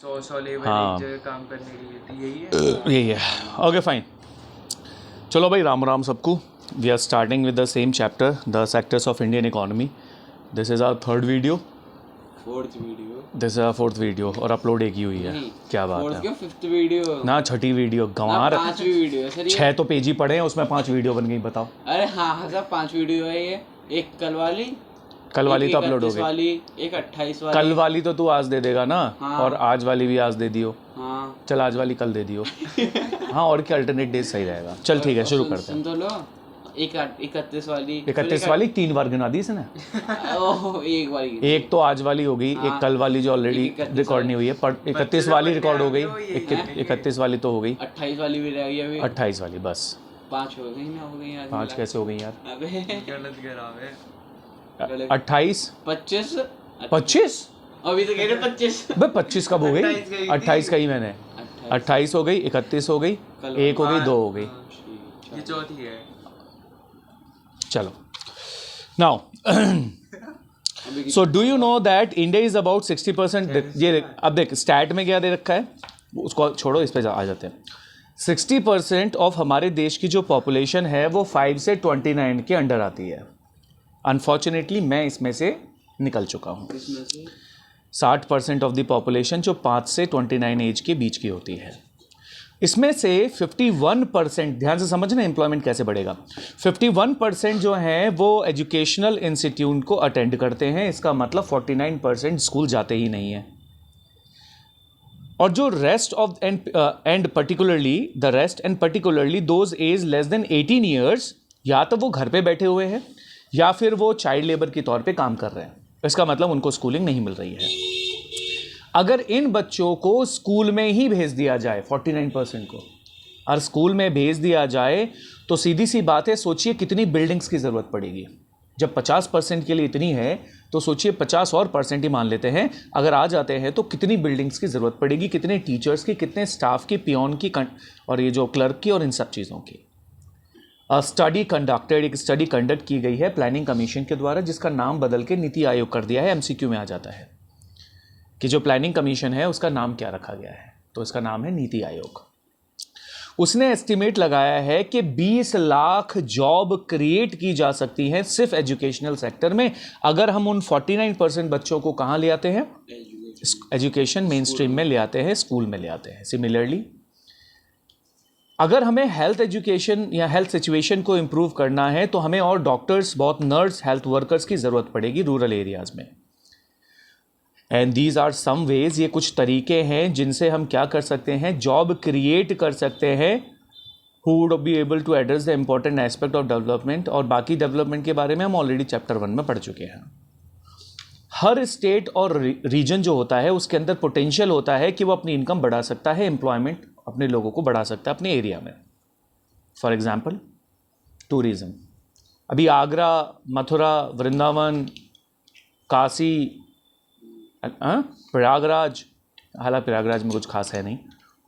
100 labour हाँ। एक जगह काम करने के लिए, तो यही है। यही है। ओके फाइन, चलो भाई, राम राम सबको। We are starting with the same chapter, the sectors of Indian economy. This is our third video, fourth video, this is our fourth video, और अपलोड एक ही हुई है। नहीं, क्या बात फोर्थ है क्या फिफ्थ वीडियो ना, छठी वीडियो ना, गंवार। पांचवी वीडियो है सर ये। 6 तो पेज ही पड़े हैं, उसमें 5 वीडियो बन गई, बताओ। अरे हाँ सर, 5 वीडियो है ये। एक कल वाली, कल वाली एक तो अपलोड हो 31 गई। वाली, एक 28 वाली। कल वाली तो तू आज दे देगा ना, हाँ। और आज वाली भी आज दे दियो। हाँ चल आज वाली कल दे दियो। हाँ, और क्या अल्टरनेट डेज सही रहेगा। चल ठीक है, शुरू करते सुन हैं। तो लो, एक 31 वाली, 31 वाली 3 बार गिना दी इसने। ओह, एक वाली, एक तो आज वाली हो गई, हाँ। एक कल वाली जो ऑलरेडी एक 31 रिकॉर्ड नहीं हुई है, पर 31 वाली रिकॉर्ड हो गई। 31 वाली तो हो गई, 28 वाली भी रह गई अभी। 28 वाली बस। 5 हो गई ना, हो गई यार। 5 कैसे हो गई यार? अबे गलत गिराव है। 28 25 25 अभी तो कह रहे 25। भाई 25 कब हो गई? 28 गई थी। 28 कही मैंने। 28 हो गई, 31 हो गई, कल 1 हो गई, 2 हो गई। ये चौथी है। चलो now, so do you know that India is about 60%। ये अब देख स्टैट में क्या दे रखा है, उसको छोड़ो, इस पे आ जाते हैं। 60% ऑफ हमारे देश की जो पॉपुलेशन है वो 5 से 29 के अंडर आती है। अनफॉर्चुनेटली मैं इसमें से निकल चुका हूँ। इसमें से 60% ऑफ द पॉपुलेशन जो 5 से 29 एज के बीच की होती है, इसमें से 51%, ध्यान से समझना एम्प्लॉयमेंट कैसे बढ़ेगा। 51% जो हैं वो एजुकेशनल इंस्टीट्यूट को अटेंड करते हैं, इसका मतलब 49% स्कूल जाते ही नहीं है। और जो rest of and particularly those as less than 18 years, या तो वो घर पे बैठे हुए हैं या फिर वो चाइल्ड लेबर के तौर पे काम कर रहे हैं। इसका मतलब उनको स्कूलिंग नहीं मिल रही है। अगर इन बच्चों को स्कूल में ही भेज दिया जाए, 49% को और स्कूल में भेज दिया जाए, तो सीधी सी बात है, सोचिए कितनी बिल्डिंग्स की ज़रूरत पड़ेगी। जब 50% के लिए इतनी है, तो सोचिए 50 और परसेंट ही मान लेते हैं, अगर आ जाते हैं तो कितनी बिल्डिंग्स की ज़रूरत पड़ेगी, कितने टीचर्स की, कितने स्टाफ की, पियोन की, और ये जो क्लर्क की, और इन सब चीज़ों की। एक स्टडी कंडक्ट की गई है प्लानिंग कमीशन के द्वारा, जिसका नाम बदल के नीति आयोग कर दिया है। एमसीक्यू में आ जाता है कि जो प्लानिंग कमीशन है उसका नाम क्या रखा गया है, तो इसका नाम है नीति आयोग। उसने एस्टिमेट लगाया है कि 20 लाख जॉब क्रिएट की जा सकती हैं सिर्फ एजुकेशनल सेक्टर में, अगर हम उन 49% बच्चों को कहाँ ले आते हैं? एजुकेशन मेन स्ट्रीम में ले आते हैं, स्कूल में ले आते हैं। सिमिलरली, अगर हमें हेल्थ एजुकेशन या हेल्थ सिचुएशन को इम्प्रूव करना है, तो हमें और डॉक्टर्स, बहुत नर्स, हेल्थ वर्कर्स की ज़रूरत पड़ेगी रूरल एरियाज़ में। And these are some ways, ये कुछ तरीके हैं जिनसे हम क्या कर सकते हैं, जॉब क्रिएट कर सकते हैं, who would be able to address the important aspect of development. और बाकी डेवलपमेंट के बारे में हम ऑलरेडी चैप्टर 1 में पढ़ चुके हैं। हर स्टेट और रीजन जो होता है उसके अंदर पोटेंशियल होता है कि वो अपनी इनकम बढ़ा सकता है, एम्प्लॉयमेंट अपने लोगों को बढ़ा सकता है अपने एरिया में। फॉर एग्जाम्पल टूरिज़्म, अभी आगरा, मथुरा, वृंदावन, काशी, प्रयागराज, हालांकि प्रयागराज में कुछ खास है नहीं,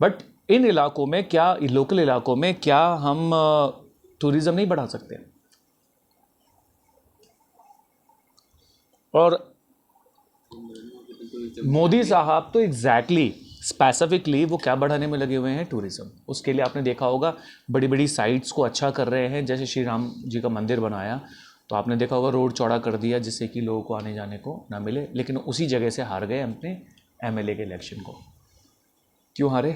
बट इन इलाकों में क्या, लोकल इलाकों में क्या हम टूरिज़्म नहीं बढ़ा सकते? और मोदी साहब तो एग्जैक्टली स्पेसिफिकली वो क्या बढ़ाने में लगे हुए हैं? टूरिज़्म। उसके लिए आपने देखा होगा बड़ी बड़ी साइट्स को अच्छा कर रहे हैं, जैसे श्री राम जी का मंदिर बनाया, तो आपने देखा होगा रोड चौड़ा कर दिया जिससे कि लोगों को आने जाने को ना मिले, लेकिन उसी जगह से हार गए अपने एमएलए के इलेक्शन को। क्यों हारे?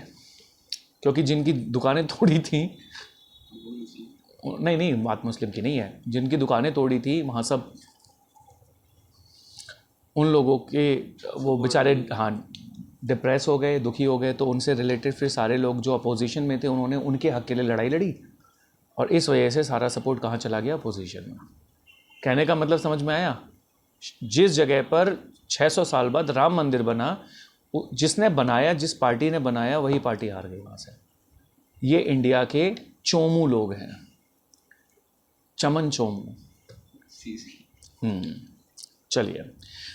क्योंकि जिनकी दुकानें तोड़ी थी, नहीं बात मुस्लिम की नहीं है, जिनकी दुकानें तोड़ी थी वहाँ सब उन लोगों के, वो बेचारे हाँ डिप्रेस हो गए, दुखी हो गए, तो उनसे रिलेटेड फिर सारे लोग जो अपोजिशन में थे उन्होंने उनके हक के लिए लड़ाई लड़ी, और इस वजह से सारा सपोर्ट कहाँ चला गया? अपोजिशन में। कहने का मतलब समझ में आया? जिस जगह पर 600 साल बाद राम मंदिर बना, जिसने बनाया, जिस पार्टी ने बनाया, वही पार्टी हार गई वहाँ से। ये इंडिया के चोमू लोग हैं, चमन चोमू। चलिए,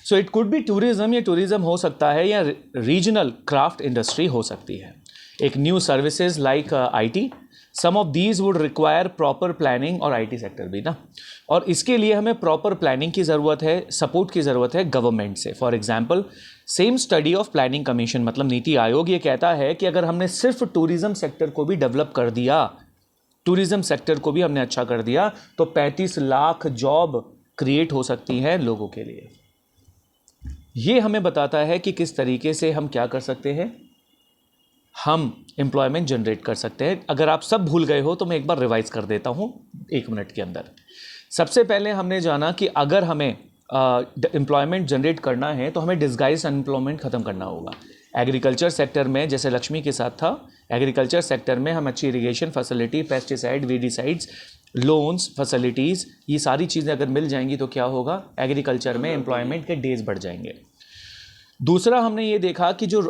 so it could be tourism, या टूरिज़्म हो सकता है, या रीजनल क्राफ्ट इंडस्ट्री हो सकती है। एक new services like IT, some of these would require proper planning, और आईटी सेक्टर भी ना, और इसके लिए हमें प्रॉपर प्लानिंग की ज़रूरत है, सपोर्ट की ज़रूरत है गवर्नमेंट से। For example same study of planning commission मतलब नीति आयोग ये कहता है कि अगर हमने सिर्फ टूरिज्म सेक्टर को भी डेवलप कर दिया, टूरिज्म सेक्टर को भी हमने अच्छा कर दिया, तो 35 लाख जॉब क्रिएट हो सकती हैं लोगों के लिए। ये हमें बताता है कि किस तरीके से हम क्या कर सकते हैं, हम एम्प्लॉयमेंट जनरेट कर सकते हैं। अगर आप सब भूल गए हो तो मैं एक बार रिवाइज कर देता हूँ 1 मिनट के अंदर। सबसे पहले हमने जाना कि अगर हमें एम्प्लॉयमेंट जनरेट करना है तो हमें डिस्गाइज अनएम्प्लॉयमेंट ख़त्म करना होगा। एग्रीकल्चर सेक्टर में जैसे लक्ष्मी के साथ था, एग्रीकल्चर सेक्टर में हम अच्छी irrigation facility, pesticide, weedicides, loans, facilities, ये सारी चीज़ें अगर मिल जाएंगी तो क्या होगा, एग्रीकल्चर में एम्प्लॉयमेंट के डेज बढ़ जाएंगे। दूसरा हमने ये देखा कि जो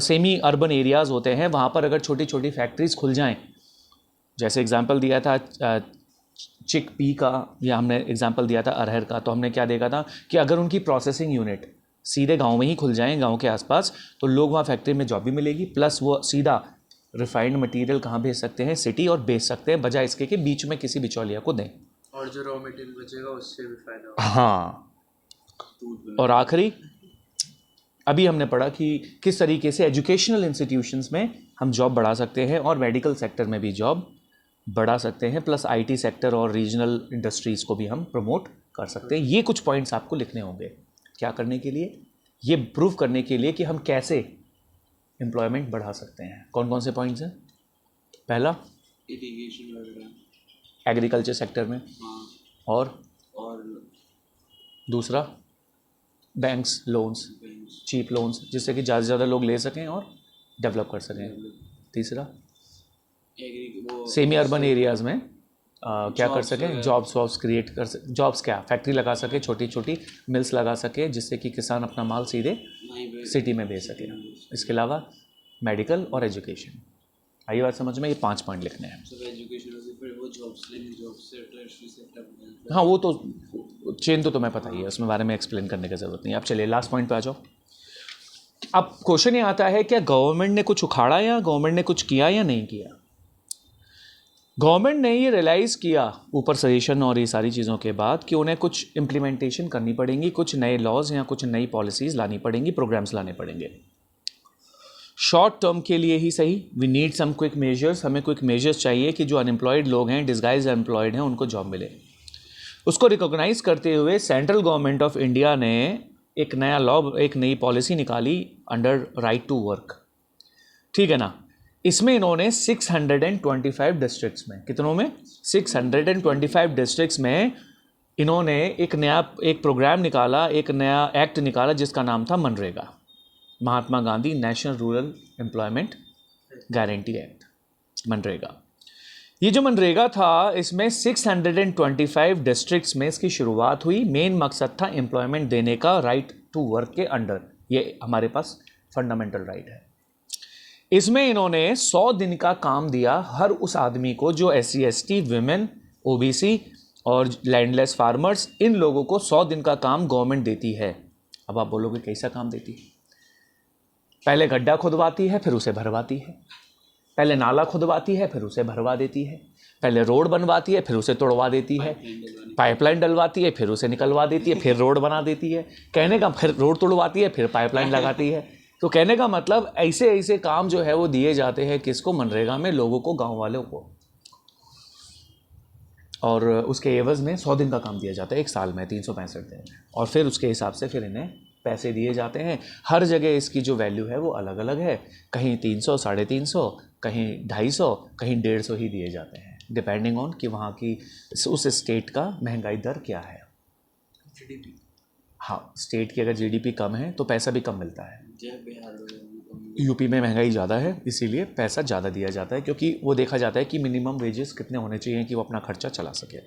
सेमी अर्बन एरियाज़ होते हैं वहाँ पर अगर छोटी छोटी फैक्ट्रीज़ खुल जाएं, जैसे एग्जांपल दिया था चिक पी का या हमने एग्जांपल दिया था अरहर का, तो हमने क्या देखा था कि अगर उनकी प्रोसेसिंग यूनिट सीधे गांव में ही खुल जाएं, गांव के आसपास, तो लोग वहाँ फैक्ट्री में जॉब भी मिलेगी, प्लस वो सीधा रिफाइंड मटेरियल कहाँ भेज सकते हैं, सिटी, और बेच सकते हैं, बजाय इसके कि बीच में किसी बिचौलिया को दें, और जो रॉ मटेरियल बचेगा उससे भी फायदा होगा। हाँ, और आखिरी अभी हमने पढ़ा कि किस तरीके से एजुकेशनल इंस्टीट्यूशंस में हम जॉब बढ़ा सकते हैं और मेडिकल सेक्टर में भी जॉब बढ़ा सकते हैं, प्लस आईटी सेक्टर और रीजनल इंडस्ट्रीज़ को भी हम प्रमोट कर सकते हैं। ये कुछ पॉइंट्स आपको लिखने होंगे। क्या करने के लिए? ये प्रूव करने के लिए कि हम कैसे एम्प्लॉयमेंट बढ़ा सकते हैं। कौन कौन से पॉइंट्स हैं? पहला, इरिगेशन वगैरह एग्रीकल्चर सेक्टर में, हाँ, और दूसरा बैंक्स, लोन्स, चीप लोन्स, जिससे कि ज़्यादा से ज़्यादा लोग ले सकें और डेवलप कर सकें। तीसरा, सेमी अर्बन एरियाज़ में क्या कर सकें, जॉब्स क्रिएट कर सकें। जॉब्स क्या, फैक्ट्री लगा सके, छोटी छोटी मिल्स लगा सके, जिससे कि किसान अपना माल सीधे सिटी में बेच सके। इसके अलावा मेडिकल और एजुकेशन। आइए बात समझ में, ये 5 पॉइंट लिखने हैं। हाँ, वो तो चेन तो तुम्हें पता ही है, उसमें बारे में एक्सप्लेन करने की ज़रूरत नहीं है। अब चलिए लास्ट पॉइंट पे आ जाओ। अब क्वेश्चन ये आता है, क्या गवर्नमेंट ने कुछ उखाड़ा या गवर्नमेंट ने कुछ किया या नहीं किया? गवर्नमेंट ने ये रियलाइज़ किया ऊपर सजेशन और ये सारी चीज़ों के बाद कि उन्हें कुछ इम्प्लीमेंटेशन करनी पड़ेंगी, कुछ नए लॉज या कुछ नई पॉलिसीज़ लानी पड़ेंगी, प्रोग्राम्स लाने पड़ेंगे। शॉर्ट टर्म के लिए ही सही, we need some quick measures, हमें क्विक मेजर्स चाहिए कि जो अनएम्प्लॉयड लोग हैं, डिस्गाइज एम्प्लॉयड हैं, उनको जॉब मिले। उसको रिकॉग्नाइज करते हुए सेंट्रल गवर्नमेंट ऑफ इंडिया ने एक नया लॉ, एक नई पॉलिसी निकाली अंडर राइट टू वर्क, ठीक है ना। इसमें इन्होंने 625 डिस्ट्रिक्ट्स में, कितनों में, 625 डिस्ट्रिक्ट्स में इन्होंने एक प्रोग्राम निकाला, एक नया एक्ट निकाला जिसका नाम था MNREGA, Mahatma Gandhi national rural employment guarantee act, MNREGA. ये जो मनरेगा था, इसमें 625 डिस्ट्रिक्ट्स में इसकी शुरुआत हुई। मेन मकसद था एम्प्लॉयमेंट देने का, राइट टू वर्क के अंडर। ये हमारे पास फंडामेंटल राइट है। इसमें इन्होंने 100 दिन का काम दिया हर उस आदमी को जो SC ST, विमेन, OBC और लैंडलेस फार्मर्स, इन लोगों को 100 दिन का काम गवर्नमेंट देती है। अब आप बोलोगे कैसा काम देती है? पहले गड्ढा खुदवाती है, फिर उसे भरवाती है। पहले नाला खुदवाती है, फिर उसे भरवा देती है। पहले रोड बनवाती है, फिर उसे तोड़वा देती है। पाइपलाइन डलवाती है, फिर उसे निकलवा देती है, फिर रोड बना देती है। कहने का, फिर रोड तोड़वाती है, फिर पाइपलाइन लगाती है। तो कहने का मतलब ऐसे ऐसे काम जो है वो दिए जाते हैं किसको? मनरेगा में लोगों को, गांव वालों को। और उसके एवज में 100 दिन का काम दिया जाता है, एक साल में 365 दिन, और फिर उसके हिसाब से फिर इन्हें पैसे दिए जाते हैं। हर जगह इसकी जो वैल्यू है वो अलग अलग है, कहीं 300, 350, कहीं 250, कहीं 150 ही दिए जाते हैं, डिपेंडिंग ऑन कि वहाँ की उस स्टेट का महंगाई दर क्या है। GDP, हाँ, स्टेट की अगर GDP कम है तो पैसा भी कम मिलता है। यूपी में महंगाई ज़्यादा है, इसीलिए पैसा ज़्यादा दिया जाता है, क्योंकि वो देखा जाता है कि मिनिमम वेजेस कितने होने चाहिए कि वो अपना खर्चा चला सके।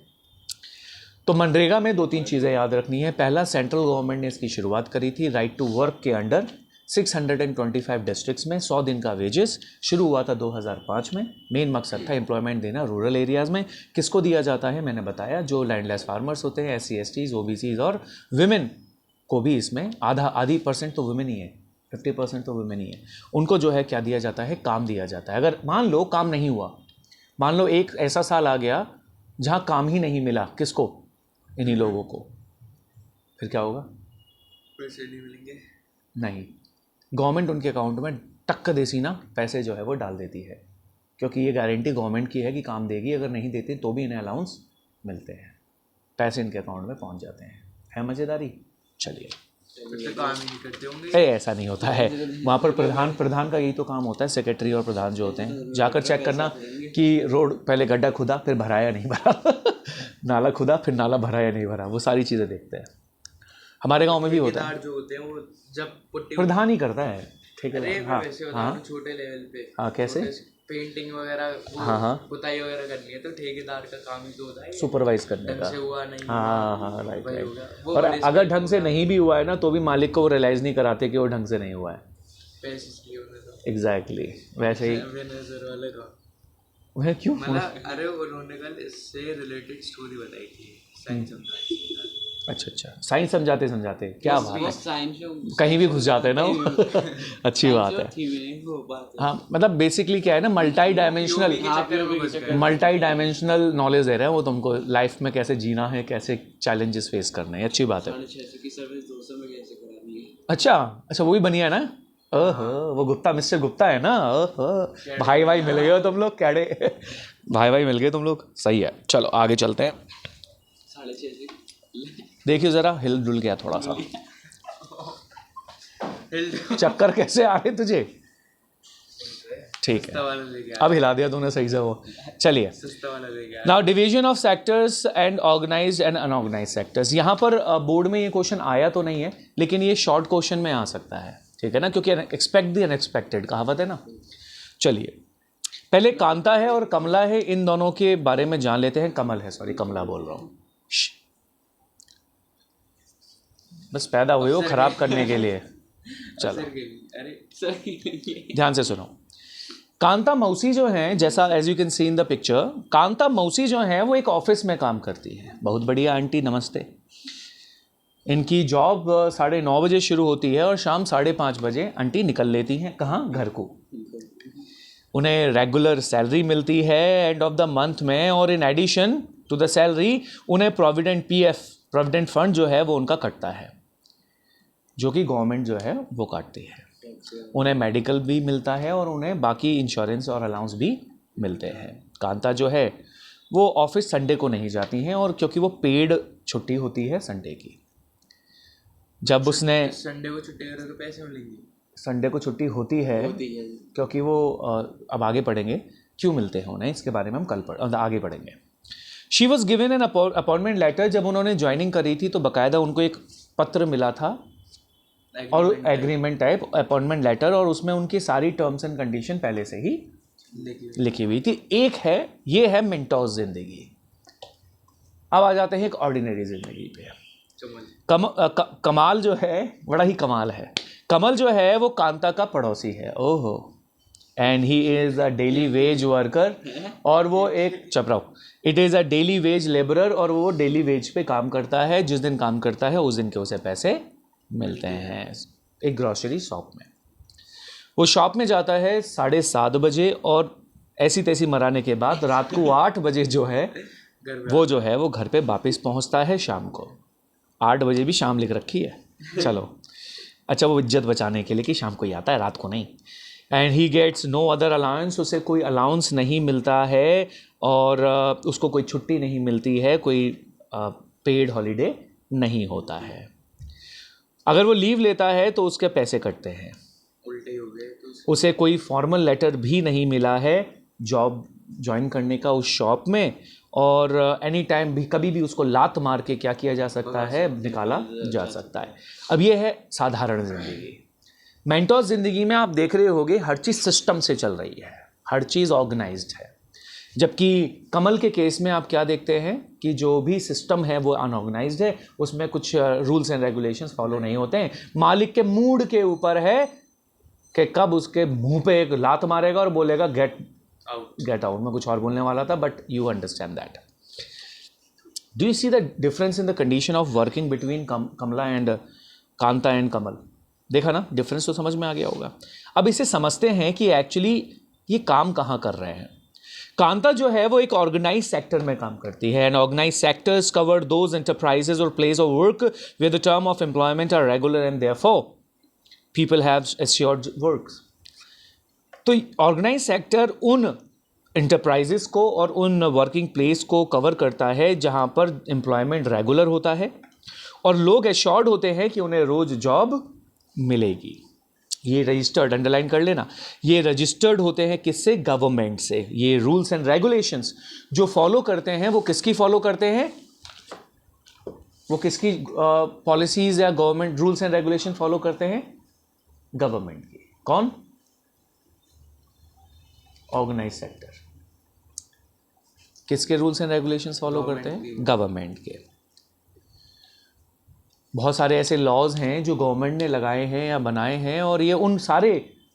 तो मनरेगा में 2-3 चीज़ें याद रखनी है। पहला, सेंट्रल गवर्नमेंट ने इसकी शुरुआत करी थी राइट टू वर्क के अंडर 625 डिस्ट्रिक्ट्स में 100 दिन का वेजेस। शुरू हुआ था 2005 में। मेन मकसद था एम्प्लॉयमेंट देना रूरल एरियाज़ में। किसको दिया जाता है? मैंने बताया, जो लैंडलेस फार्मर्स होते हैं, SC STs, OBCs और विमेन को भी इसमें आधी % तो वुमेन ही है, 50% तो वुमेन ही है। उनको जो है क्या दिया जाता है? काम दिया जाता है। अगर मान लो काम नहीं हुआ, मान लो एक ऐसा साल आ गया जहाँ काम ही नहीं मिला, किसको? इन्हीं लोगों को, फिर क्या होगा? पैसे नहीं मिलेंगे। नहीं, गवर्नमेंट उनके अकाउंट में टक्का देसी ना पैसे जो है वो डाल देती है, क्योंकि ये गारंटी गवर्नमेंट की है कि काम देगी। अगर नहीं देती तो भी इन्हें अलाउंस मिलते हैं, पैसे इनके अकाउंट में पहुंच जाते हैं। है मज़ेदारी? चलिए, फिर तो काम ही नहीं करते होंगे। ऐसा नहीं होता है। वहाँ पर प्रधान का यही तो काम होता है, सेक्रेटरी और प्रधान जो होते हैं, जाकर चेक करना कि रोड पहले गड्ढा खुदा फिर भरा या नहीं भरा नाला खुदा फिर नाला भरा या नहीं भरा, वो सारी चीज़ें देखते हैं। हमारे गांव में भी होता है, ठेकेदार जो होते हैं वो जब पुट्टी प्रधान ही करता है। ठीक अरे है, हाँ वैसे होता है छोटे लेवल पे। हाँ, कैसे? पेंटिंग वगैरह, हाँ, पुताई वगैरह करनी है तो ठेकेदार का काम ही तो होता है सुपरवाइज करने ढंग का। से हुआ नहीं हाँ, राइट वही राइट। होगा। वो और बड़े अगर ढंग से नहीं भी हुआ है ना तो भी मालिक को वो रियलाइज़ नहीं कराते कि वो ढंग से नहीं हुआ है। पैसे इसलिए होने तो एग्जैक्टली वैसे ही। मैनेजर वाले का वह क्यों? मतलब अरे उन्होंने कल इससे रिलेटेड स्टोरी बताई थी, साइंस समझाई थी। अच्छा, साइंस समझाते समझाते क्या बात है, साइंस कहीं भी घुस जाते हैं ना वो अच्छी बात है। हाँ, मतलब बेसिकली क्या है ना, मल्टी डायमेंशनल नॉलेज दे रहे हैं वो तुमको, लाइफ में कैसे जीना है, कैसे चैलेंजेस फेस करने हैं। अच्छी बात है। अच्छा, वो भी बढ़िया है ना। ओहो, वो गुप्ता, मिस्टर गुप्ता है ना। ओहो, भाई मिल गए हो तुम लोग, कैडे भाई मिल गए तुम लोग, सही है। चलो आगे चलते हैं। 6:30 देखिए ज़रा हिल डुल गया थोड़ा सा, चक्कर कैसे आ रहे तुझे? ठीक है, अब हिला दिया तूने सही से वो। चलिए, now division of sectors and organised and unorganised sectors. यहाँ पर बोर्ड में ये क्वेश्चन आया तो नहीं है, लेकिन ये शॉर्ट क्वेश्चन में आ सकता है, ठीक है ना, क्योंकि एक्सपेक्ट द अनएक्सपेक्टेड कहावत है ना। चलिए, पहले कांता है और कमला है, इन दोनों के बारे में जान लेते हैं। कमल है, सॉरी कमला बोल रहा हूँ। बस पैदा हुए हो खराब करने के लिए। चलो ध्यान से सुनो। कांता मौसी जो हैं, जैसा as you can see in the picture, Kanta मौसी जो हैं वो एक ऑफिस में काम करती है। बहुत बढ़िया आंटी, नमस्ते। इनकी जॉब 9:30 बजे शुरू होती है और शाम 5:30 बजे आंटी निकल लेती हैं। कहाँ? घर को। उन्हें रेगुलर सैलरी मिलती है एंड ऑफ द मंथ में, और in addition to the salary उन्हें प्रोविडेंट फंड जो है वो उनका कटता है, जो कि गवर्नमेंट जो है वो काटती है। उन्हें मेडिकल भी मिलता है और उन्हें बाकी इंश्योरेंस और अलाउंस भी मिलते हैं। कांता जो है वो ऑफिस संडे को नहीं जाती हैं, और क्योंकि वो पेड छुट्टी होती है संडे की। जब उसने संडे को छुट्टी करने के पैसे मिलेंगे। संडे को छुट्टी होती है क्योंकि वो अब आगे पढ़ेंगे क्यों मिलते हैं उन्हें, इसके बारे में हम आगे पढ़ेंगे। She was given an appointment letter. जब उन्होंने ज्वाइनिंग करी थी तो बाकायदा उनको एक पत्र मिला था और एग्रीमेंट टाइप अपॉइंटमेंट लेटर, और उसमें उनकी सारी टर्म्स एंड कंडीशन पहले से ही लिखी हुई थी। एक है, ये है मिंटोज जिंदगी। अब आ जाते हैं एक ऑर्डिनरी जिंदगी पे। कमाल जो है, बड़ा ही कमाल है। कमल जो है वो कांता का पड़ोसी है। ओहो, and he is a daily wage worker, और वो एक चपराव, it is a daily wage labourer, और वो डेली वेज पे काम करता है। जिस दिन काम करता है उस दिन के उसे पैसे मिलते हैं। एक ग्रॉसरी शॉप में वो शॉप में जाता है 7:30 बजे, और ऐसी तैसी मराने के बाद रात को 8 बजे जो है वो घर पे वापस पहुंचता है शाम को। 8 बजे भी शाम लिख रखी है, चलो अच्छा, वो इज्जत बचाने के लिए कि शाम को ही आता है, रात को नहीं। And he gets no other allowance, उसे कोई अलाउंस नहीं मिलता है, और उसको कोई छुट्टी नहीं मिलती है, कोई पेड हॉलीडे नहीं होता है। अगर वो लीव लेता है तो उसके पैसे कटते हैं। उल्टे हो गए तो उसे कोई फॉर्मल लेटर भी नहीं मिला है जॉब ज्वाइन करने का उस शॉप में, और एनी टाइम भी कभी भी उसको लात मार के क्या किया जा सकता है, निकाला जा सकता है। अब ये है साधारण ज़िंदगी। मेंटोस ज़िंदगी में आप देख रहे होगे हर चीज़ सिस्टम से चल रही है, हर चीज़ ऑर्गेनाइज्ड है। जबकि कमल के केस में आप क्या देखते हैं कि जो भी सिस्टम है वो अनऑर्गेनाइज्ड है, उसमें कुछ रूल्स एंड रेगुलेशंस फॉलो नहीं होते हैं। मालिक के मूड के ऊपर है कि कब उसके मुंह पे एक लात मारेगा और बोलेगा गेट आउट। मैं कुछ और बोलने वाला था, but you understand that. Do you see the difference in the condition of working between Kamla and Kanta and Kamal? देखा ना, डिफरेंस तो समझ में आ गया होगा। अब इसे समझते हैं कि एक्चुअली ये काम कहाँ कर रहे हैं। कांता जो है वो एक ऑर्गेनाइज सेक्टर में काम करती है, and organise sectors cover those enterprises और place of work with the term of employment are regular and therefore people have assured works. तो ऑर्गेनाइज सेक्टर उन इंटरप्राइजेस को और उन वर्किंग प्लेस को कवर करता है जहां पर एम्प्लॉयमेंट रेगुलर होता है और लोग एश्योर्ड होते हैं कि उन्हें रोज जॉब मिलेगी। ये रजिस्टर्ड, अंडरलाइन कर लेना, ये रजिस्टर्ड होते हैं किससे? गवर्नमेंट से। ये रूल्स एंड रेगुलेशंस जो फॉलो करते हैं वो किसकी फॉलो करते हैं? वो किसकी पॉलिसीज या government rules and regulation follow करते हैं? गवर्नमेंट की। कौन? Organise sector. किसके रूल्स एंड रेगुलेशंस फॉलो करते हैं? गवर्नमेंट के। बहुत सारे ऐसे लॉज हैं जो गवर्नमेंट ने लगाए हैं या बनाए हैं और ये उन सारे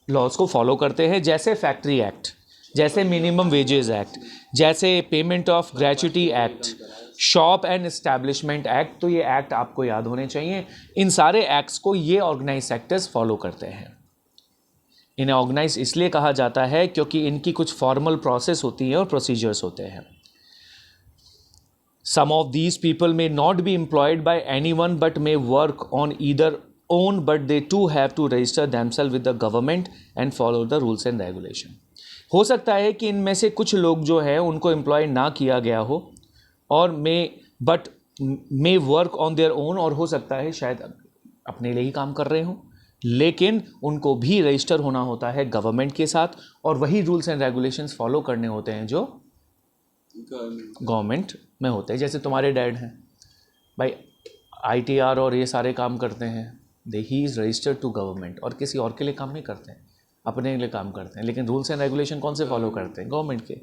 लॉज को फॉलो करते हैं, जैसे फैक्ट्री एक्ट, जैसे मिनिमम वेजेस एक्ट, जैसे payment of gratuity act, shop and establishment act. तो ये एक्ट आपको याद होने चाहिए। इन सारे एक्ट्स को ये ऑर्गेनाइज सेक्टर्स फॉलो करते हैं। इन्हें ऑर्गेनाइज इसलिए कहा जाता है क्योंकि इनकी कुछ फॉर्मल प्रोसेस होती है और प्रोसीजर्स होते हैं। Some of these people may not be employed by anyone but may work on either own, but they too have to register themselves with the government and follow the rules and regulation. हो सकता है कि इनमें से कुछ लोग जो है उनको एम्प्लॉय ना किया गया हो और मे वर्क ऑन देयर ओन, और हो सकता है शायद अपने लिए ही काम कर रहे हों, लेकिन उनको भी रजिस्टर होना होता है गवर्नमेंट के साथ और वही रूल्स एंड रेगुलेशंस फॉलो करने होते हैं जो गवर्नमेंट में होते हैं। जैसे तुम्हारे डैड हैं भाई, ITR और ये सारे काम करते हैं, he is registered to government और किसी और के लिए काम नहीं करते हैं, अपने लिए काम करते हैं, लेकिन रूल्स एंड रेगुलेशन कौन से फॉलो करते हैं? गवर्नमेंट के।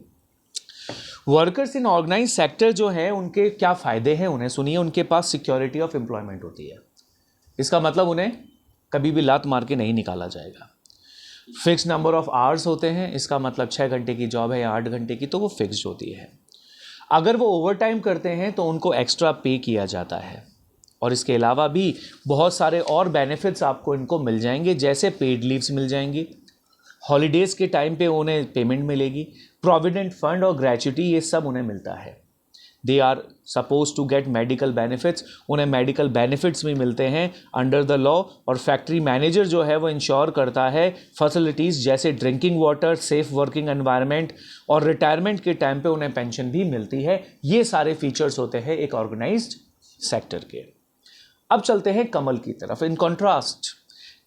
वर्कर्स इन ऑर्गेनाइज सेक्टर जो है उनके क्या फ़ायदे हैं उन्हें सुनिए। उनके पास सिक्योरिटी ऑफ एम्प्लॉयमेंट होती है। इसका मतलब उन्हें कभी भी लात मार के नहीं निकाला जाएगा। फिक्स नंबर ऑफ आवर्स होते हैं, इसका मतलब 6 घंटे की जॉब है या 8 घंटे की तो वो फिक्स्ड होती है। अगर वो ओवर टाइम करते हैं तो उनको एक्स्ट्रा पे किया जाता है और इसके अलावा भी बहुत सारे और बेनिफिट्स आपको इनको मिल जाएंगे, जैसे पेड लीव्स मिल जाएंगी, हॉलीडेज़ के टाइम पे उन्हें पेमेंट मिलेगी, प्रोविडेंट फंड और ग्रेच्युटी, ये सब उन्हें मिलता है। They are suppose to get medical benefits, उन्हें मेडिकल बेनिफिट्स भी मिलते हैं अंडर द लॉ। और फैक्ट्री मैनेजर जो है वो इंश्योर करता है फैसिलिटीज़ जैसे drinking water, safe working environment, और रिटायरमेंट के टाइम पे उन्हें पेंशन भी मिलती है। ये सारे फीचर्स होते हैं एक ऑर्गेनाइज्ड सेक्टर के। अब चलते हैं कमल की तरफ। इन कॉन्ट्रास्ट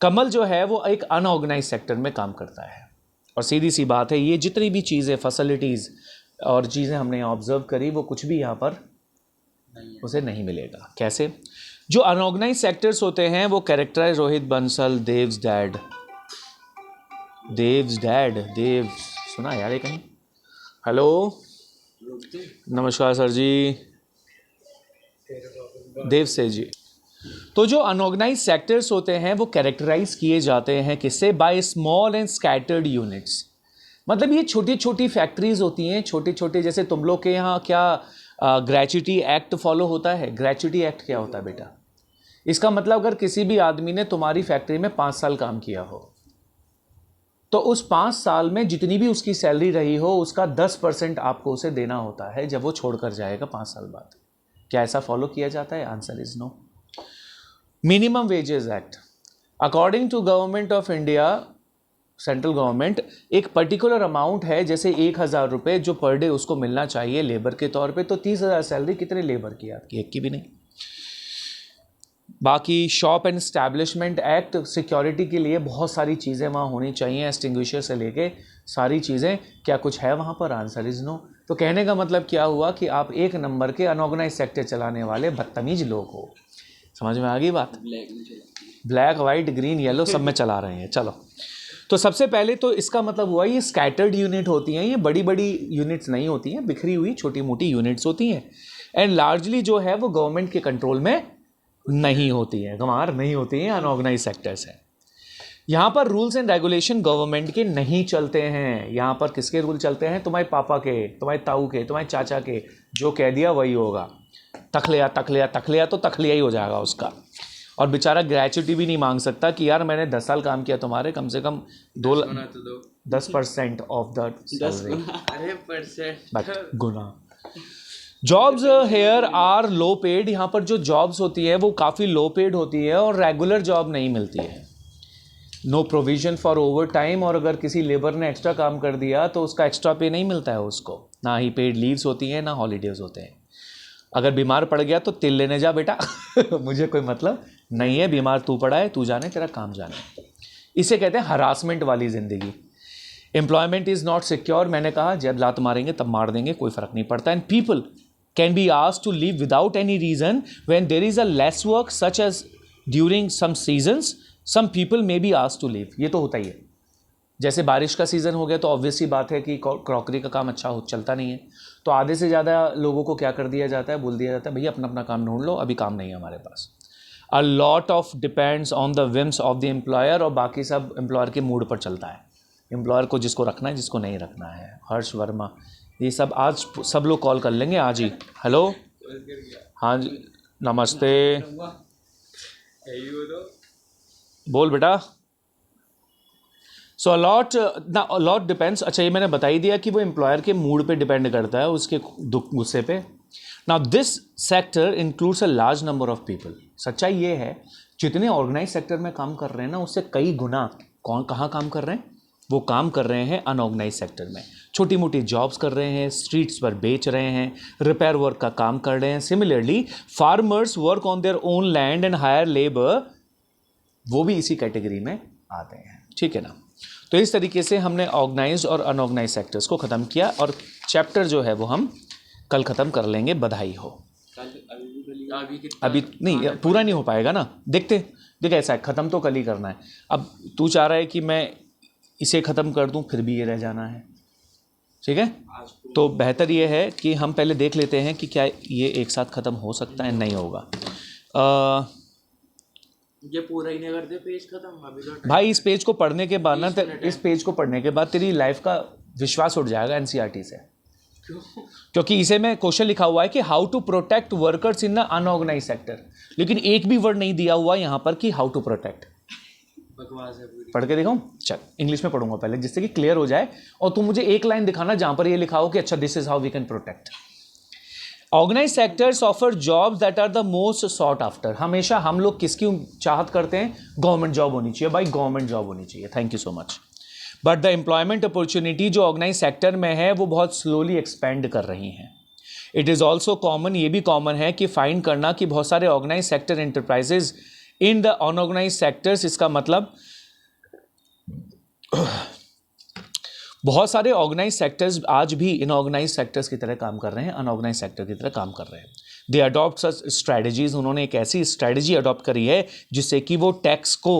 कमल जो है वो एक अनऑर्गेनाइज सेक्टर में काम करता है और सीधी सी बात है, ये जितनी भी चीज़ें, फैसिलिटीज़ और चीज़ें हमने ऑब्जर्व करी वो कुछ भी यहाँ पर उसे नहीं मिलेगा। कैसे? जो अनऑर्गेनाइज सेक्टर्स होते हैं वो कैरेक्टराइज, रोहित बंसल, देव्स डैड, देव सुना यार ये कहीं? हेलो, नमस्कार सर जी, देव से जी। तो जो अनऑर्गेनाइज सेक्टर्स होते हैं वो कैरेक्टराइज किए जाते हैं किससे? By small and scattered units. मतलब ये छोटी छोटी फैक्ट्रीज होती हैं, छोटे छोटे। जैसे तुम लोग के यहाँ क्या ग्रेच्युटी एक्ट फॉलो होता है? ग्रेच्युटी एक्ट क्या होता है बेटा? इसका मतलब अगर किसी भी आदमी ने तुम्हारी फैक्ट्री में 5 साल काम किया हो तो उस 5 साल में जितनी भी उसकी सैलरी रही हो उसका 10% आपको उसे देना होता है जब वो छोड़कर जाएगा 5 साल बाद। क्या ऐसा फॉलो किया जाता है? Answer is no. Minimum wages act, according to government of India, central government, एक पर्टिकुलर अमाउंट है, जैसे 1,000 रुपये जो पर डे उसको मिलना चाहिए लेबर के तौर पे। तो 30,000 सैलरी कितने लेबर की? आपकी एक की भी नहीं। बाकी shop and establishment act, security के लिए बहुत सारी चीज़ें वहाँ होनी चाहिए, एक्सटिंग्विशर से लेके सारी चीज़ें। क्या कुछ है वहाँ पर? Answer is no. तो कहने का मतलब क्या हुआ कि आप एक नंबर के अनऑर्गेनाइज सेक्टर चलाने वाले बदतमीज लोग हो। समझ में आ गई बात? ब्लैक, वाइट, ग्रीन, येलो सब में चला रहे हैं। चलो, तो सबसे पहले तो इसका मतलब हुआ ये स्कैटर्ड यूनिट होती हैं, ये बड़ी बड़ी यूनिट्स नहीं होती हैं, बिखरी हुई छोटी मोटी यूनिट्स होती हैं एंड लार्जली जो है वो गवर्नमेंट के कंट्रोल में नहीं होती हैं, गंवार नहीं होती हैं, अनऑर्गेनाइज सेक्टर्स हैं। यहाँ पर रूल्स एंड रेगुलेशन गवर्नमेंट के नहीं चलते हैं। यहाँ पर किसके रूल चलते हैं? तुम्हारे पापा के, तुम्हारे ताऊ के, तुम्हारे चाचा के। जो कह दिया वही होगा। तखलिया तो तखलिया ही हो जाएगा उसका। और बेचारा ग्रेच्युटी भी नहीं मांग सकता कि यार मैंने 10 साल काम किया तुम्हारे, कम से कम 10% ऑफ द सैलरी। अरे परसेंट गुना। Jobs here are low paid. यहाँ पर जो जॉब्स होती है वो काफ़ी लो पेड होती है और रेगुलर जॉब नहीं मिलती है। No provision for overtime, और अगर किसी लेबर ने एक्स्ट्रा काम कर दिया तो उसका एक्स्ट्रा पे नहीं मिलता है उसको, ना ही पेड लीव्स होती हैं ना हॉलीडेज होते हैं। अगर बीमार पड़ गया तो तिल लेने जा बेटा मुझे कोई मतलब नहीं है, बीमार तू पड़ा है, तू जाने, तेरा काम जाने। इसे कहते हैं हरासमेंट वाली ज़िंदगी। एम्प्लॉयमेंट इज़ नॉट सिक्योर, मैंने कहा जब लात मारेंगे तब मार देंगे, कोई फ़र्क नहीं पड़ता। And people can be asked to leave without any reason when there is a less work such as during some seasons, some people may be asked to leave. ये तो होता ही है, जैसे बारिश का सीज़न हो गया तो ऑब्वियस सी बात है कि क्रॉकरी का काम अच्छा चलता नहीं है, तो आधे से ज़्यादा लोगों को क्या कर दिया जाता है, बोल दिया जाता है भैया अपना अपना काम ढूंढ लो, अभी काम नहीं है हमारे पास। A lot of depends on the whims of the employer, और बाकी सब एम्प्लॉयर के मूड पर चलता है, एम्प्लॉयर को जिसको रखना है जिसको नहीं रखना है। हर्ष वर्मा, ये सब आज सब लोग कॉल कर लेंगे आज ही। हेलो, हाँ जी नमस्ते, बोल बेटा। सो अलॉट डिपेंड्स, अच्छा ये मैंने बता ही दिया कि वो एम्प्लॉयर के मूड पे डिपेंड करता है, उसके दुख गुस्से पे। Now this sector includes a large number of people. सच्चाई ये है जितने ऑर्गेनाइज सेक्टर में काम कर रहे हैं ना, उससे कई गुना कहाँ काम कर रहे हैं, वो काम कर रहे हैं अनऑर्गेनाइज सेक्टर में। छोटी मोटी जॉब्स कर रहे हैं, स्ट्रीट्स पर बेच रहे हैं, रिपेयर वर्क का काम कर रहे हैं। Similarly farmers work on their own land and hire labour, वो भी इसी कैटेगरी में आते हैं, ठीक है ना। तो इस तरीके से हमने ऑर्गेनाइज्ड और अनऑर्गेनाइज सेक्टर्स को ख़त्म किया, और चैप्टर जो है वो हम कल ख़त्म कर लेंगे, बधाई हो। अभी नहीं, पूरा नहीं हो पाएगा ना, देखते देख ऐसा है, ख़त्म तो कल ही करना है। अब तू चाह रहा है कि मैं इसे ख़त्म कर दूं, फिर भी ये रह जाना है, ठीक है। तो बेहतर ये है कि हम पहले देख लेते हैं कि क्या ये एक साथ ख़त्म हो सकता है, नहीं होगा। ये पूरा ही नहीं करते पेज खत्म अभी तो भाई इस पेज को पढ़ने के बाद ना, इस पेज को पढ़ने के बाद तेरी लाइफ का विश्वास उठ जाएगा एनसीईआरटी से। क्योंकि इसे में क्वेश्चन लिखा हुआ है कि how to protect workers in the unorganise sector, लेकिन एक भी वर्ड नहीं दिया हुआ यहाँ पर कि हाउ टू प्रोटेक्ट। बकवास है पूरी। पढ़ के दिखाऊं? चल इंग्लिश में पढ़ूंगा पहले, जिससे कि क्लियर हो जाए, और तुम मुझे एक लाइन दिखाना जहां पर ये लिखा हो कि अच्छा this is how we can protect. Organise sectors offer jobs that are the most sought after. हमेशा हम लोग किसकी चाहत करते हैं? गवर्नमेंट जॉब होनी चाहिए भाई, गवर्नमेंट जॉब होनी चाहिए, thank you so much. But the employment opportunity जो ऑर्गेनाइज सेक्टर में है वो बहुत स्लोली एक्सपेंड कर रही हैं। इट इज़ ऑल्सो कॉमन, ये भी कॉमन है कि फाइंड करना कि बहुत सारे organise sector enterprises in the unorganise sectors. इसका मतलब बहुत सारे ऑर्गेनाइज सेक्टर्स आज भी इनऑर्गेनाइज सेक्टर्स की तरह काम कर रहे हैं, अनऑर्गेनाइज सेक्टर की तरह काम कर रहे हैं। दे अडॉप्ट सच स्ट्रैटेजीज, उन्होंने एक ऐसी स्ट्रैटेजी अडॉप्ट करी है जिससे कि वो टैक्स को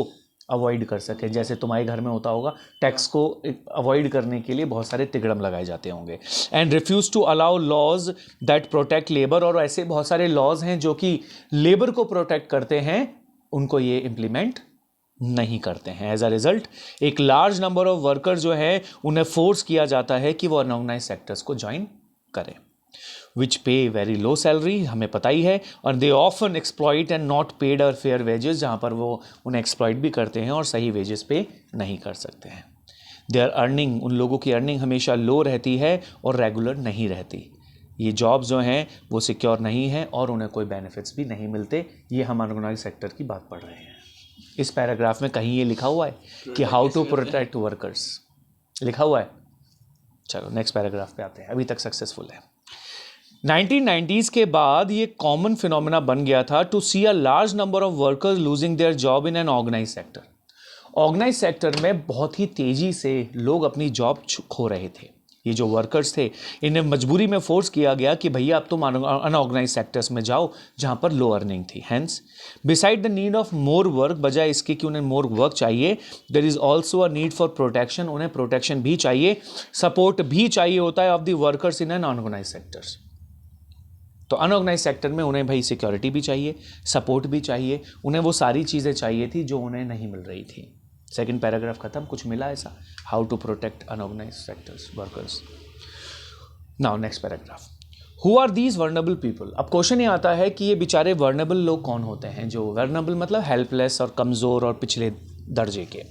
अवॉइड कर सके। जैसे तुम्हारे घर में होता होगा, टैक्स को अवॉइड करने के लिए बहुत सारे तिगड़म लगाए जाते होंगे। And refuse to allow laws that protect labour, और ऐसे बहुत सारे लॉज हैं जो कि लेबर को प्रोटेक्ट करते हैं, उनको ये इम्प्लीमेंट नहीं करते हैं। एज अ रिजल्ट एक लार्ज नंबर ऑफ वर्कर जो है उन्हें फोर्स किया जाता है कि वो अनऑर्गेनाइज सेक्टर्स को ज्वाइन करें, विच पे वेरी लो सैलरी, हमें पता ही है। और they often exploit and not paid और फेयर वेजेस, जहाँ पर वो उन्हें एक्सप्लॉइट भी करते हैं और सही वेजेस पे नहीं कर सकते हैं। दे आर अर्निंग, उन लोगों की अर्निंग हमेशा लो रहती है और रेगुलर नहीं रहती। ये जॉब्स जो हैं वो सिक्योर नहीं है और उन्हें कोई बेनिफिट्स भी नहीं मिलते। ये हम अनऑर्गेनाइज सेक्टर की बात पढ़ रहे हैं। इस पैराग्राफ में कहीं ये लिखा हुआ है कि हाउ टू प्रोटेक्ट वर्कर्स, लिखा हुआ है। चलो नेक्स्ट पैराग्राफ पे आते हैं, अभी तक सक्सेसफुल है। 1990s के बाद ये कॉमन फिनोमेना बन गया था to see a large number of workers losing their job in an organise sector. Organise sector में बहुत ही तेजी से लोग अपनी जॉब खो रहे थे। ये जो वर्कर्स थे इन्हें मजबूरी में फोर्स किया गया कि भैया अब तुम अनऑर्गेनाइज सेक्टर्स में जाओ जहाँ पर लो अर्निंग थी। Hence beside the need of more work, बजाय इसके कि उन्हें मोर वर्क चाहिए, there is also a need for protection, उन्हें प्रोटेक्शन भी चाहिए, सपोर्ट भी चाहिए होता है of the workers in an unorganise sectors. तो अनऑर्गेनाइज सेक्टर में उन्हें भाई सिक्योरिटी भी चाहिए, सपोर्ट भी चाहिए, उन्हें वो सारी चीज़ें चाहिए थी जो उन्हें नहीं मिल रही थी। सेकंड पैराग्राफ खत्म, कुछ मिला ऐसा? How to protect unorganise sectors workers. Now next paragraph, who are these vulnerable people. अब क्वेश्चन ये आता है कि ये बेचारे वर्नेबल लोग कौन होते हैं? जो वर्नेबल मतलब हेल्पलेस और कमज़ोर और पिछले दर्जे के।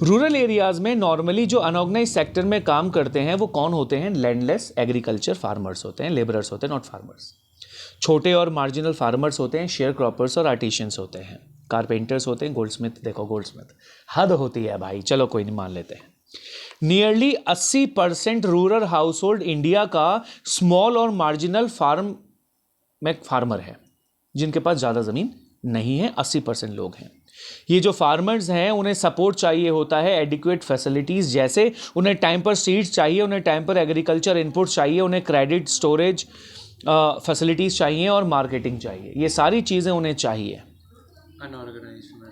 रूरल एरियाज़ में नॉर्मली जो अनऑर्गेनाइज सेक्टर में काम करते हैं वो कौन होते हैं? लैंडलेस एग्रीकल्चर फार्मर्स होते हैं, लेबरर्स होते हैं, नॉट फार्मर्स। छोटे और मार्जिनल फार्मर्स होते हैं, शेयर क्रॉपर्स और आर्टिशियंस होते हैं। कारपेंटर्स होते हैं, गोल्डस्मिथ, देखो गोल्डस्मिथ, हद होती है भाई, चलो कोई नहीं, मान लेते हैं। Nearly 80% rural house hold India का स्मॉल और मार्जिनल फार्म में फार्मर है, जिनके पास ज़्यादा ज़मीन नहीं है, 80% लोग हैं। ये जो फार्मर्स हैं उन्हें सपोर्ट चाहिए होता है, एडिक्वेट फैसिलिटीज़, जैसे उन्हें टाइम पर सीड्स चाहिए, उन्हें टाइम पर एग्रीकल्चर इनपुट चाहिए, उन्हें क्रेडिट स्टोरेज फैसिलिटीज़ चाहिए और मार्केटिंग चाहिए। ये सारी चीज़ें उन्हें चाहिए। अनऑर्गेनाइज्ड में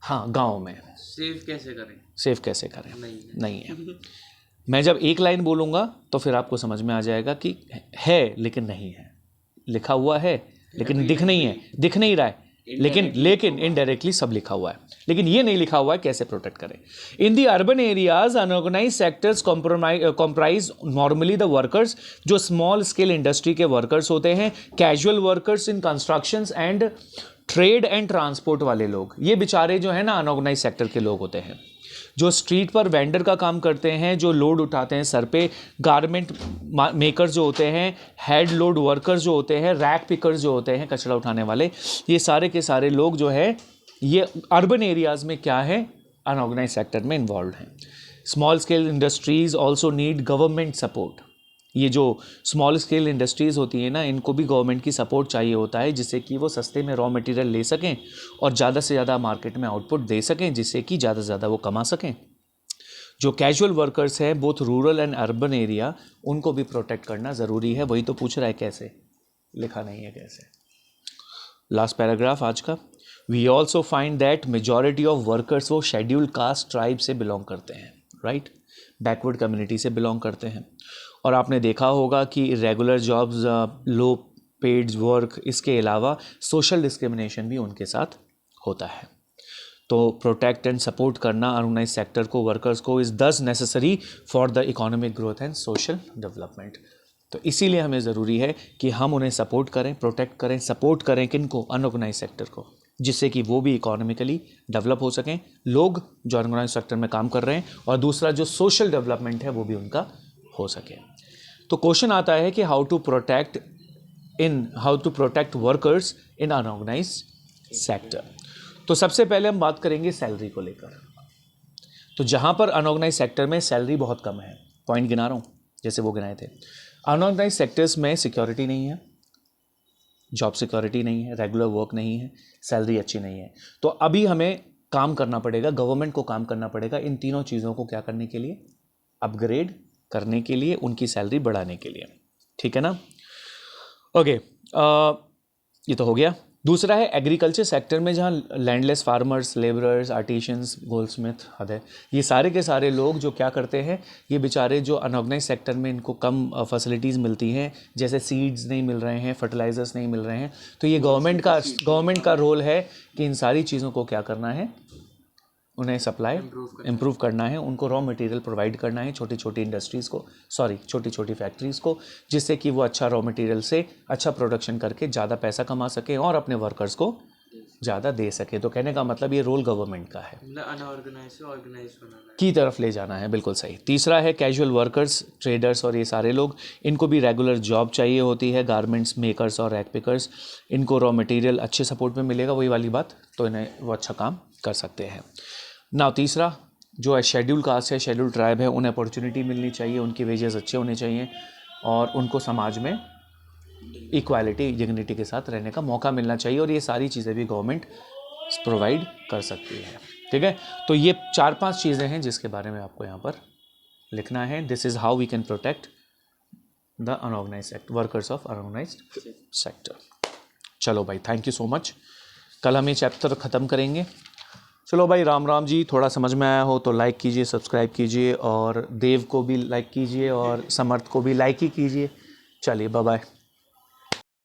हाँ, गांव में सेव कैसे करें? सेव कैसे करें, नहीं है। मैं जब एक लाइन बोलूँगा तो फिर आपको समझ में आ जाएगा कि है लेकिन नहीं है, लिखा हुआ है लेकिन दिख नहीं है, दिख नहीं रहा है, लेकिन इनडायरेक्टली सब लिखा हुआ है, लेकिन ये नहीं लिखा हुआ है कैसे प्रोटेक्ट करें। In the urban areas unorganise sectors comprise normally the workers, जो स्मॉल स्केल इंडस्ट्री के वर्कर्स होते हैं, casual workers in constructions and trade and transport वाले लोग, ये बेचारे जो है ना अनऑर्गेनाइज सेक्टर के लोग होते हैं, जो स्ट्रीट पर वेंडर का काम करते हैं, जो लोड उठाते हैं सर पे, गारमेंट मेकर्स जो होते हैं, हेड लोड वर्कर्स जो होते हैं, रैक पिकर्स जो होते हैं, कचरा उठाने वाले, ये सारे के सारे लोग जो है ये अर्बन एरियाज़ में क्या है, अनऑर्गेनाइज सेक्टर में इन्वॉल्व हैं। Small scale industries also need government support. ये जो स्मॉल स्केल इंडस्ट्रीज़ होती हैं ना, इनको भी गवर्नमेंट की सपोर्ट चाहिए होता है, जिससे कि वो सस्ते में रॉ मटेरियल ले सकें और ज़्यादा से ज़्यादा मार्केट में आउटपुट दे सकें, जिससे कि ज़्यादा से ज़्यादा वो कमा सकें। जो कैजुअल वर्कर्स हैं both rural and urban area, उनको भी प्रोटेक्ट करना ज़रूरी है। वही तो पूछ रहा है कैसे, लिखा नहीं है कैसे। लास्ट पैराग्राफ आज का, we also find that majority of workers वो शेड्यूल्ड कास्ट ट्राइब से बिलोंग करते हैं, राइट, बैकवर्ड कम्युनिटी से बिलोंग करते हैं। और आपने देखा होगा कि regular jobs, low paid work, इसके अलावा सोशल डिस्क्रिमिनेशन भी उनके साथ होता है। तो प्रोटेक्ट एंड सपोर्ट करना ऑर्गेनाइज सेक्टर को, वर्कर्स को, इज़ दस necessary for the economic growth and social development. तो इसीलिए हमें ज़रूरी है कि हम उन्हें सपोर्ट करें, प्रोटेक्ट करें, सपोर्ट करें किनको, अनऑर्गेनाइज सेक्टर को, जिससे कि वो भी इकोनॉमिकली डेवलप हो सकें, लोग जो ऑर्गेनाइज सेक्टर में काम कर रहे हैं, और दूसरा जो सोशल डेवलपमेंट है वो भी उनका हो सके। तो क्वेश्चन आता है कि how to protect workers in unorganise sector. तो सबसे पहले हम बात करेंगे सैलरी को लेकर। तो जहाँ पर अनऑर्गेनाइज सेक्टर में सैलरी बहुत कम है, पॉइंट गिना रहा हूँ जैसे वो गिनाए थे, अनऑर्गेनाइज सेक्टर्स में सिक्योरिटी नहीं है, जॉब सिक्योरिटी नहीं है, रेगुलर वर्क नहीं है, सैलरी अच्छी नहीं है। तो अभी हमें काम करना पड़ेगा, गवर्नमेंट को काम करना पड़ेगा इन तीनों चीज़ों को क्या करने के लिए, अपग्रेड करने के लिए, उनकी सैलरी बढ़ाने के लिए, ठीक है ना। ओके, ये तो हो गया। दूसरा है एग्रीकल्चर सेक्टर में, जहाँ landless farmers, labourers, artisans, Goldsmith, हद है, ये सारे के सारे लोग जो क्या करते हैं, ये बेचारे जो अनऑर्गेनाइज सेक्टर में इनको कम फैसिलिटीज़ मिलती हैं, जैसे सीड्स नहीं मिल रहे हैं, फर्टिलाइजर्स नहीं मिल रहे हैं, तो ये गवर्नमेंट का रोल है कि इन सारी चीज़ों को क्या करना है, उन्हें सप्लाई इम्प्रूव करना है, उनको रॉ मटेरियल प्रोवाइड करना है, छोटी छोटी इंडस्ट्रीज़ को, छोटी छोटी फैक्ट्रीज़ को, जिससे कि वो अच्छा रॉ मटेरियल से अच्छा प्रोडक्शन करके ज़्यादा पैसा कमा सके और अपने वर्कर्स को ज़्यादा दे सके। तो कहने का मतलब ये रोल गवर्नमेंट का है, अनऑर्गेनाइज से ऑर्गेनाइज बनाना की तरफ ले जाना है, बिल्कुल सही। तीसरा है कैजुअल वर्कर्स, ट्रेडर्स और ये सारे लोग, इनको भी रेगुलर जॉब चाहिए होती है, गारमेंट्स मेकर्स और रैक पिकर्स, इनको रॉ मटेरियल अच्छे सपोर्ट में मिलेगा, वही वाली बात, तो इन्हें वो अच्छा काम कर सकते हैं ना। तीसरा जो है शेड्यूल कास्ट है, शेड्यूल ट्राइब है, उन्हें अपॉर्चुनिटी मिलनी चाहिए, उनके वेजेस अच्छे होने चाहिए और उनको समाज में इक्वालिटी, डिग्निटी के साथ रहने का मौका मिलना चाहिए, और ये सारी चीज़ें भी गवर्नमेंट प्रोवाइड कर सकती है, ठीक है। तो ये 4-5 चीज़ें हैं जिसके बारे में आपको यहाँ पर लिखना है। This is how we can protect the unorganise sector, workers of unorganise sector. चलो भाई, थैंक यू सो मच। कल हम ये चैप्टर ख़त्म करेंगे। चलो भाई, राम राम जी। थोड़ा समझ में आया हो तो लाइक कीजिए, सब्सक्राइब कीजिए, और देव को भी लाइक कीजिए और समर्थ को भी लाइक ही कीजिए। चलिए, बाय बाय।